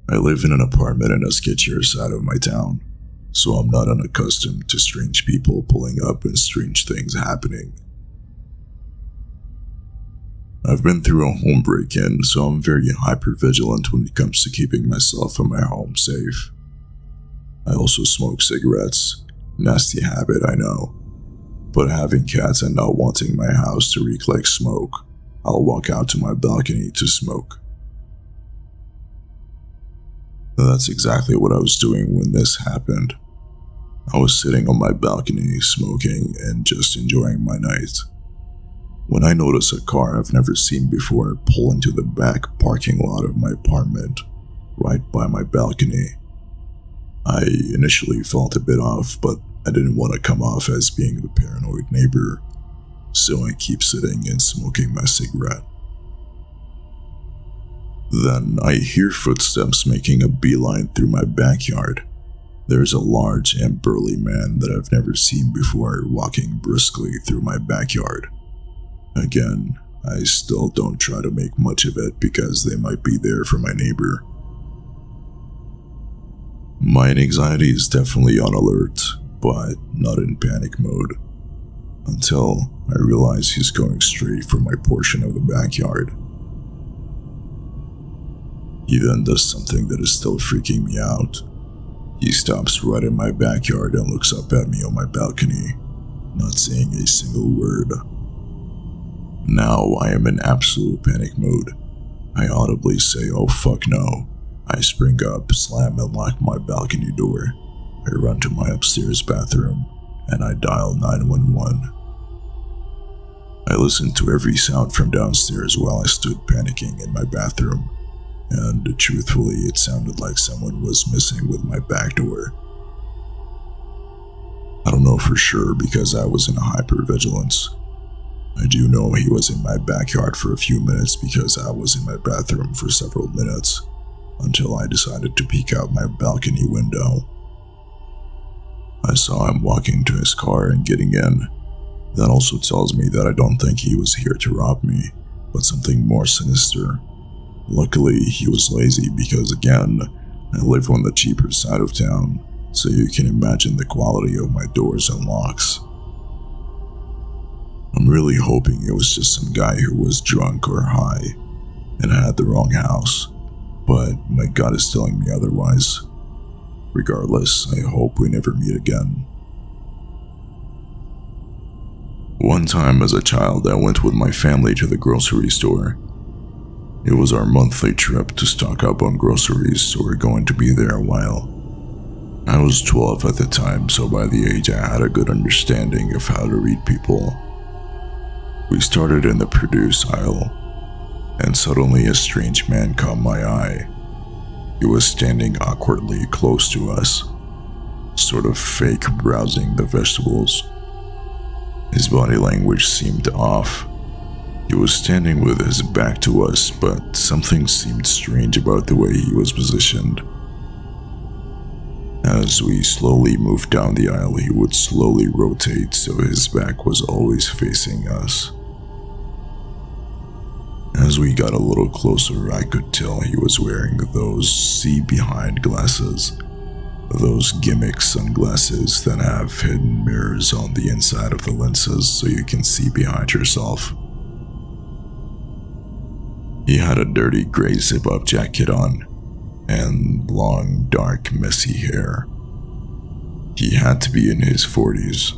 I live in an apartment in a sketchier side of my town, so I'm not unaccustomed to strange people pulling up and strange things happening. I've been through a home break-in, so I'm very hyper-vigilant when it comes to keeping myself and my home safe. I also smoke cigarettes. Nasty habit, I know. But having cats and not wanting my house to reek like smoke, I'll walk out to my balcony to smoke. That's exactly what I was doing when this happened. I was sitting on my balcony, smoking, and just enjoying my night, when I noticed a car I've never seen before pull into the back parking lot of my apartment, right by my balcony. I initially felt a bit off, but I didn't want to come off as being the paranoid neighbor, so I keep sitting and smoking my cigarette. Then I hear footsteps making a beeline through my backyard. There's a large and burly man that I've never seen before walking briskly through my backyard. Again, I still don't try to make much of it because they might be there for my neighbor. My anxiety is definitely on alert, but not in panic mode, until I realize he's going straight for my portion of the backyard. He then does something that is still freaking me out. He stops right in my backyard and looks up at me on my balcony, not saying a single word. Now I am in absolute panic mode. I audibly say, "Oh fuck no." I spring up, slam and lock my balcony door. I run to my upstairs bathroom, and I dial 911. I listened to every sound from downstairs while I stood panicking in my bathroom, and truthfully it sounded like someone was messing with my back door. I don't know for sure because I was in a hypervigilance. I do know he was in my backyard for a few minutes because I was in my bathroom for several minutes, until I decided to peek out my balcony window. I saw him walking to his car and getting in. That also tells me that I don't think he was here to rob me, but something more sinister. Luckily, he was lazy because, again, I live on the cheaper side of town, so you can imagine the quality of my doors and locks. I'm really hoping it was just some guy who was drunk or high and had the wrong house, but my gut is telling me otherwise. Regardless, I hope we never meet again. One time as a child, I went with my family to the grocery store. It was our monthly trip to stock up on groceries, so we're going to be there a while. I was 12 at the time, so by the age I had a good understanding of how to read people. We started in the produce aisle, and suddenly a strange man caught my eye. He was standing awkwardly close to us, sort of fake browsing the vegetables. His body language seemed off. He was standing with his back to us, but something seemed strange about the way he was positioned. As we slowly moved down the aisle, he would slowly rotate so his back was always facing us. As we got a little closer, I could tell he was wearing those see-behind glasses. Those gimmick sunglasses that have hidden mirrors on the inside of the lenses so you can see behind yourself. He had a dirty gray zip-up jacket on, and long, dark, messy hair. He had to be in his 40s.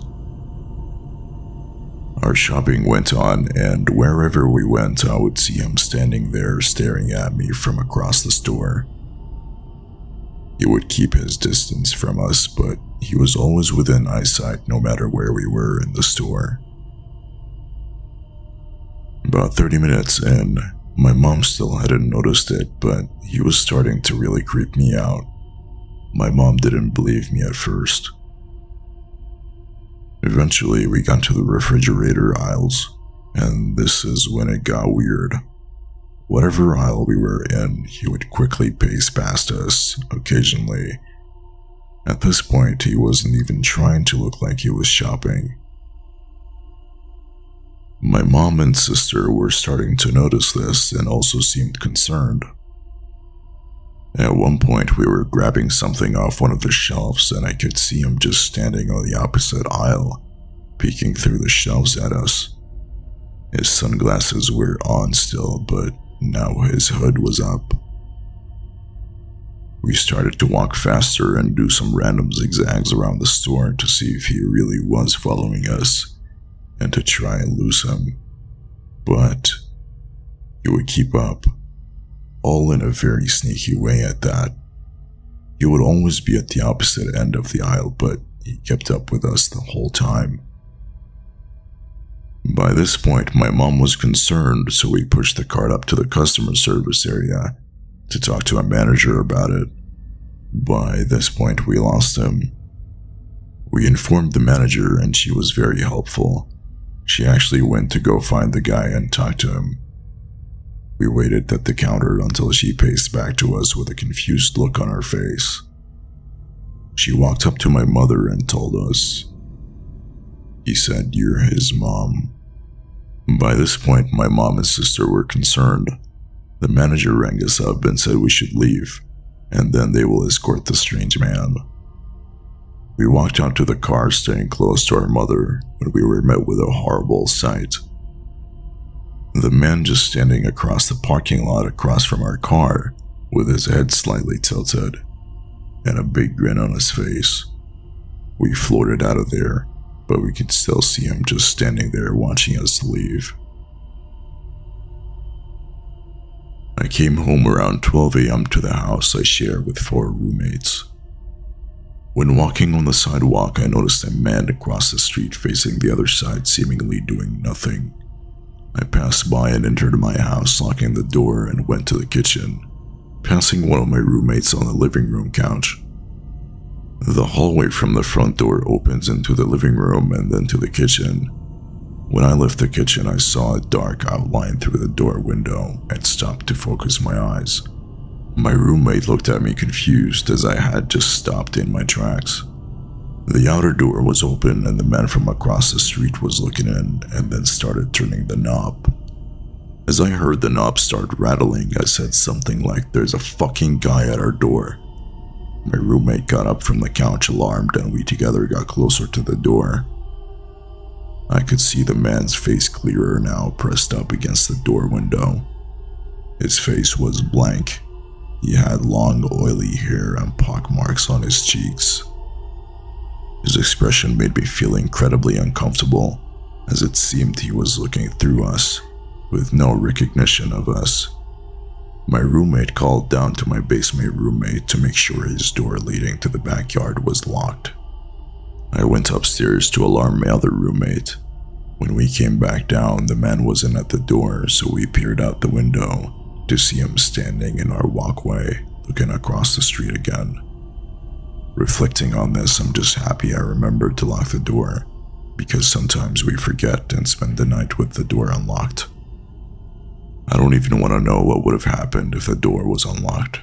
Our shopping went on, and wherever we went, I would see him standing there staring at me from across the store. He would keep his distance from us, but he was always within eyesight no matter where we were in the store. About 30 minutes in, my mom still hadn't noticed it, but he was starting to really creep me out. My mom didn't believe me at first. Eventually, we got to the refrigerator aisles, and this is when it got weird. Whatever aisle we were in, he would quickly pace past us, occasionally. At this point, he wasn't even trying to look like he was shopping. My mom and sister were starting to notice this and also seemed concerned. At one point, we were grabbing something off one of the shelves and I could see him just standing on the opposite aisle, peeking through the shelves at us. His sunglasses were on still, but now his hood was up. We started to walk faster and do some random zigzags around the store to see if he really was following us and to try and lose him. But he would keep up, all in a very sneaky way at that. He would always be at the opposite end of the aisle, but he kept up with us the whole time. By this point, my mom was concerned, so we pushed the cart up to the customer service area to talk to a manager about it. By this point, we lost him. We informed the manager and she was very helpful. She actually went to go find the guy and talk to him. We waited at the counter until she paced back to us with a confused look on her face. She walked up to my mother and told us, "He said you're his mom." By this point, my mom and sister were concerned. The manager rang us up and said we should leave, and then they will escort the strange man. We walked out to the car, staying close to our mother, when we were met with a horrible sight. The man just standing across the parking lot across from our car, with his head slightly tilted, and a big grin on his face. We floated out of there, but we could still see him just standing there watching us leave. I came home around 12 a.m. to the house I share with 4 roommates. When walking on the sidewalk, I noticed a man across the street facing the other side, seemingly doing nothing. I passed by and entered my house, locking the door, and went to the kitchen, passing one of my roommates on the living room couch. The hallway from the front door opens into the living room and then to the kitchen. When I left the kitchen, I saw a dark outline through the door window and stopped to focus my eyes. My roommate looked at me confused as I had just stopped in my tracks. The outer door was open and the man from across the street was looking in and then started turning the knob. As I heard the knob start rattling, I said something like, "There's a fucking guy at our door." My roommate got up from the couch alarmed and we together got closer to the door. I could see the man's face clearer now, pressed up against the door window. His face was blank. He had long, oily hair and pockmarks on his cheeks. His expression made me feel incredibly uncomfortable, as it seemed he was looking through us, with no recognition of us. My roommate called down to my basement roommate to make sure his door leading to the backyard was locked. I went upstairs to alarm my other roommate. When we came back down, the man wasn't at the door, so we peered out the window to see him standing in our walkway, looking across the street again. Reflecting on this, I'm just happy I remembered to lock the door, because sometimes we forget and spend the night with the door unlocked. I don't even want to know what would have happened if the door was unlocked.